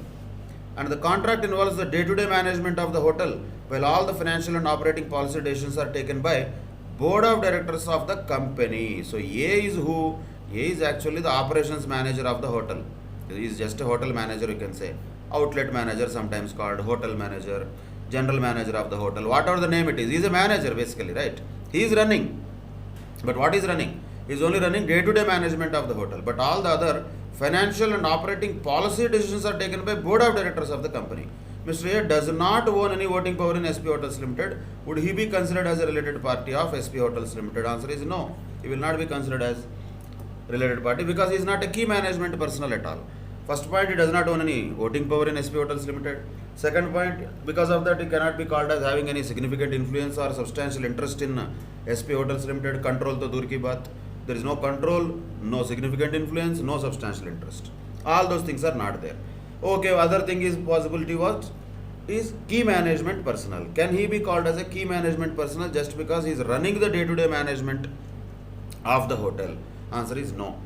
and the contract involves the day-to-day management of the hotel, while all the financial and operating policy decisions are taken by board of directors of the company. So A is who? A is actually the operations manager of the hotel. He is just a hotel manager, you can say. Outlet manager, sometimes called hotel manager, general manager of the hotel, whatever the name it is. He is a manager basically, right? He is running. But what is running? He is only running day-to-day management of the hotel. But all the other financial and operating policy decisions are taken by board of directors of the company. Mr. A does not own any voting power in SP Hotels Limited. Would he be considered as a related party of SP Hotels Limited? Answer is no. He will not be considered as related party because he is not a key management personnel at all. First point, he does not own any voting power in SP Hotels Limited. Second point, because of that, he cannot be called as having any significant influence or substantial interest in SP Hotels Limited. Control to dur ki baat. There is no control, no significant influence, no substantial interest. All those things are not there. Okay, other thing is possibility what? Is key management personnel. Can he be called as a key management personnel just because he is running the day-to-day management of the hotel? Answer is no.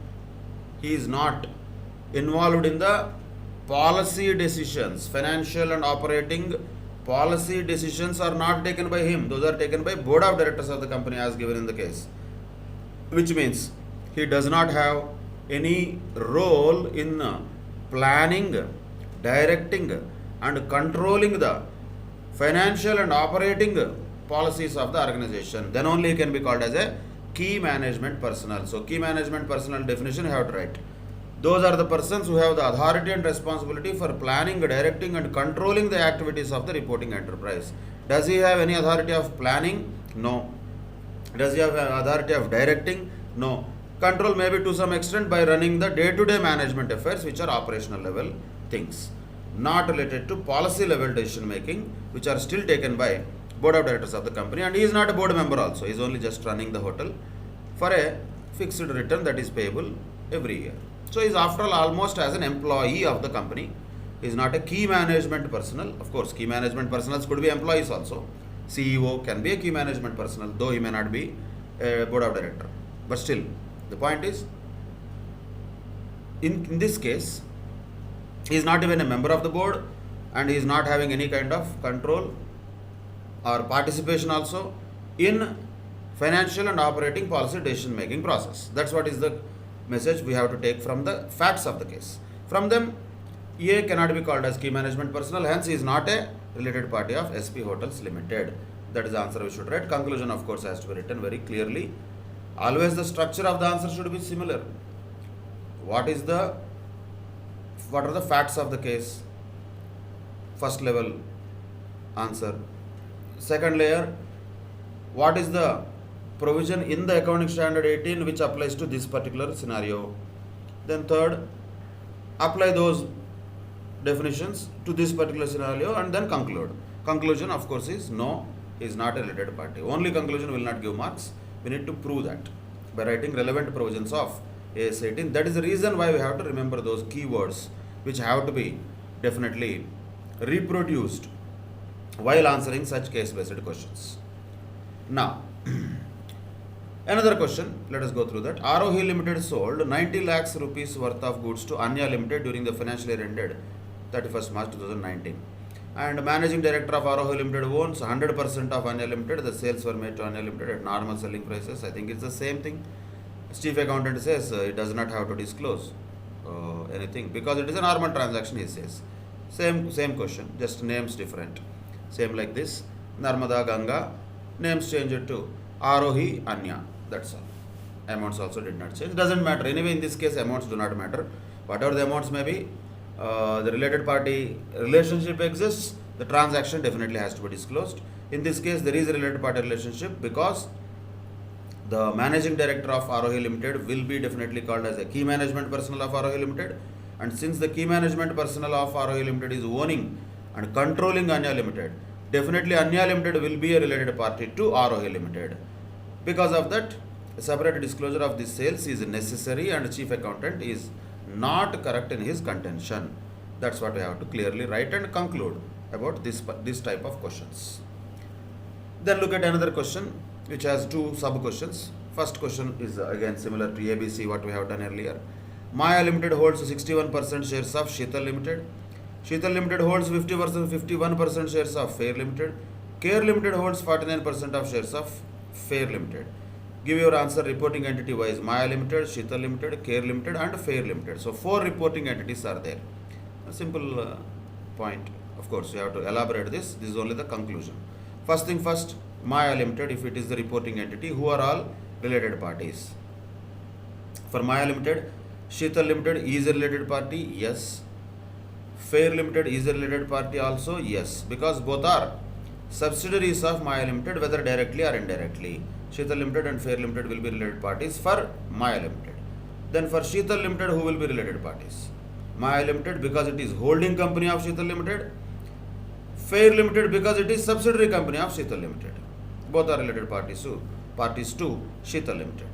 He is not involved in the policy decisions. Financial and operating policy decisions are not taken by him. Those are taken by board of directors of the company as given in the case. Which means he does not have any role in planning, directing and controlling the financial and operating policies of the organization. Then only he can be called as a key management personnel. So key management personnel definition you have to write. Those are the persons who have the authority and responsibility for planning, directing and controlling the activities of the reporting enterprise. Does he have any authority of planning? No. Does he have authority of directing? No. Control maybe to some extent by running the day-to-day management affairs, which are operational level things, not related to policy level decision making, which are still taken by board of directors of the company. And he is not a board member also. He is only just running the hotel for a fixed return that is payable every year. So he is after all almost as an employee of the company. He is not a key management personnel. Of course, key management personnel could be employees also. CEO can be a key management personnel, though he may not be a board of director. But still, the point is, in this case, he is not even a member of the board and he is not having any kind of control or participation also in financial and operating policy decision making process. That's what is the message we have to take from the facts of the case. From them, A cannot be called as key management personnel, hence he is not a related party of SP Hotels Limited. That is the answer we should write. Conclusion, of course, has to be written very clearly. Always the structure of the answer should be similar. What are the facts of the case? First level answer. Second layer, what is the provision in the accounting standard 18 which applies to this particular scenario? Then third, apply those definitions to this particular scenario and then conclude. Conclusion, of course, is no, he is not a related party. Only conclusion will not give marks. We need to prove that by writing relevant provisions of AS 18. That is the reason why we have to remember those keywords which have to be definitely reproduced while answering such case-based questions. Now, another question, let us go through that. Arohi Limited sold 90 lakhs rupees worth of goods to Anya Limited during the financial year ended 31st March 2019. And managing director of Arohi Limited owns 100% of Anya Limited. The sales were made to Anya Limited at normal selling prices. I think it's the same thing. Chief accountant says it does not have to disclose anything because it is a normal transaction, he says. Same question, just names different. Same like this. Narmada Ganga, names changed to Arohi Anya. That's all. Amounts also did not change. Doesn't matter. Anyway, in this case, amounts do not matter. Whatever the amounts may be, the related party relationship exists, the transaction definitely has to be disclosed. In this case, there is a related party relationship because the managing director of Arohi Limited will be definitely called as a key management personnel of Arohi Limited. And since the key management personnel of Arohi Limited is owning and controlling Anya Limited, definitely Anya Limited will be a related party to Arohi Limited. Because of that, a separate disclosure of this sales is necessary and chief accountant is not correct in his contention. That's what we have to clearly write and conclude about this type of questions. Then look at another question which has two sub questions. First question is again similar to ABC what we have done earlier. Maya Limited holds 61% shares of Sheetal Limited. Sheetal Limited holds 51% shares of Fair Limited. Care Limited holds 49% of shares of Fair Limited. Give your answer reporting entity wise. Maya Limited, Sheetal Limited, Care Limited and Fair Limited. So 4 reporting entities are there. A simple point. Of course, you have to elaborate this. This is only the conclusion. First thing first, Maya Limited, if it is the reporting entity, who are all related parties? For Maya Limited, Sheetal Limited is a related party, yes. Fair Limited is a related party also, yes. Because both are subsidiaries of Maya Limited, whether directly or indirectly. Sheetal Limited and Fair Limited will be related parties for Maya Limited. Then for Sheetal Limited, who will be related parties? Maya Limited because it is holding company of Sheetal Limited. Fair Limited because it is subsidiary company of Sheetal Limited. Both are related parties to Sheetal Limited.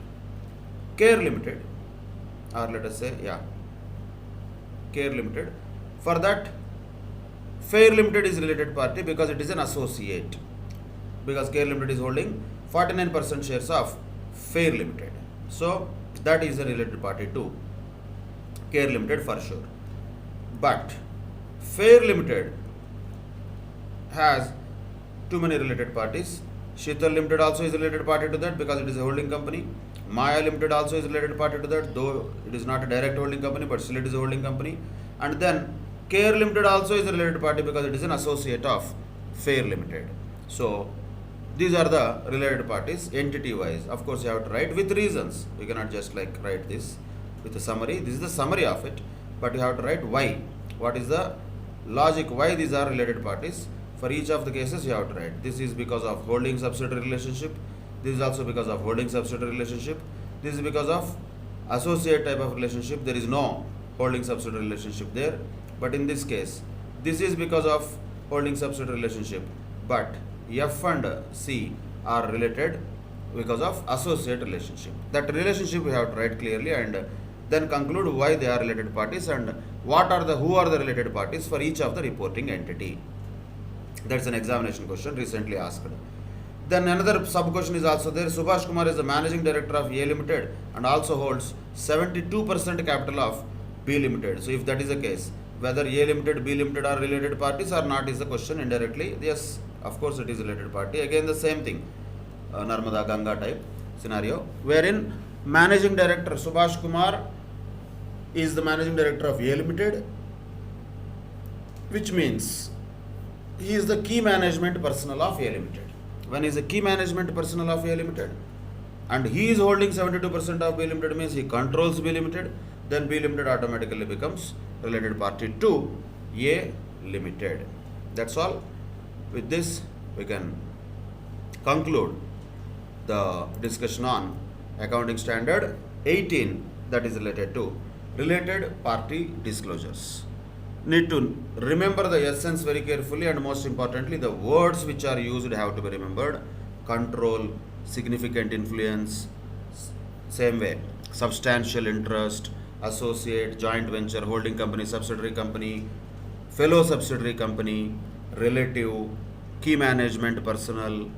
Care Limited, or let us say, Care Limited. For that, Fair Limited is related party because it is an associate. Because Care Limited is holding 49% shares of Fair Limited. So, that is a related party to Care Limited for sure. But Fair Limited has too many related parties. Sheetal Limited also is a related party to that because it is a holding company. Maya Limited also is a related party to that, though it is not a direct holding company, but still it is a holding company. And then Care Limited also is a related party because it is an associate of Fair Limited. So these are the related parties entity wise. Of course, you have to write with reasons. You cannot just like write this with a summary. This is the summary of it, but you have to write why. What is the logic why these are related parties? For each of the cases, you have to write. This is because of holding subsidiary relationship. This is also because of holding subsidiary relationship. This is because of associate type of relationship. There is no holding subsidiary relationship there. But in this case, this is because of holding subsidiary relationship. But F and C are related because of associate relationship. That relationship we have to write clearly and then conclude why they are related parties and who are the related parties for each of the reporting entity. That's an examination question recently asked. Then another sub question is also there. Subhash Kumar is the managing director of A Limited and also holds 72% capital of B Limited. So if that is the case, whether A Limited, B Limited are related parties or not is the question indirectly. Yes, of course it is a related party. Again the same thing, Narmada Ganga type scenario, wherein managing director Subhash Kumar is the managing director of A Limited, which means he is the key management personnel of A Limited. When he is a key management personnel of A Limited and he is holding 72% of B Limited, means he controls B Limited, then B Limited automatically becomes related party to A Limited. That's all. With this, we can conclude the discussion on accounting standard 18 that is related to related party disclosures. Need to remember the essence very carefully and most importantly the words which are used have to be remembered. Control, significant influence, same way, substantial interest, associate, joint venture, holding company, subsidiary company, fellow subsidiary company, relative, key management personnel.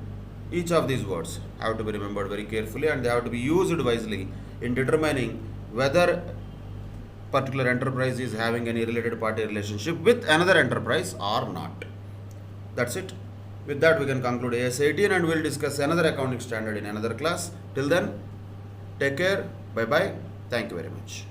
Each of these words have to be remembered very carefully and they have to be used wisely in determining whether particular enterprise is having any related party relationship with another enterprise or not. That's it. With that, we can conclude AS 18 and we'll discuss another accounting standard in another class. Till then, take care. Bye bye. Thank you very much.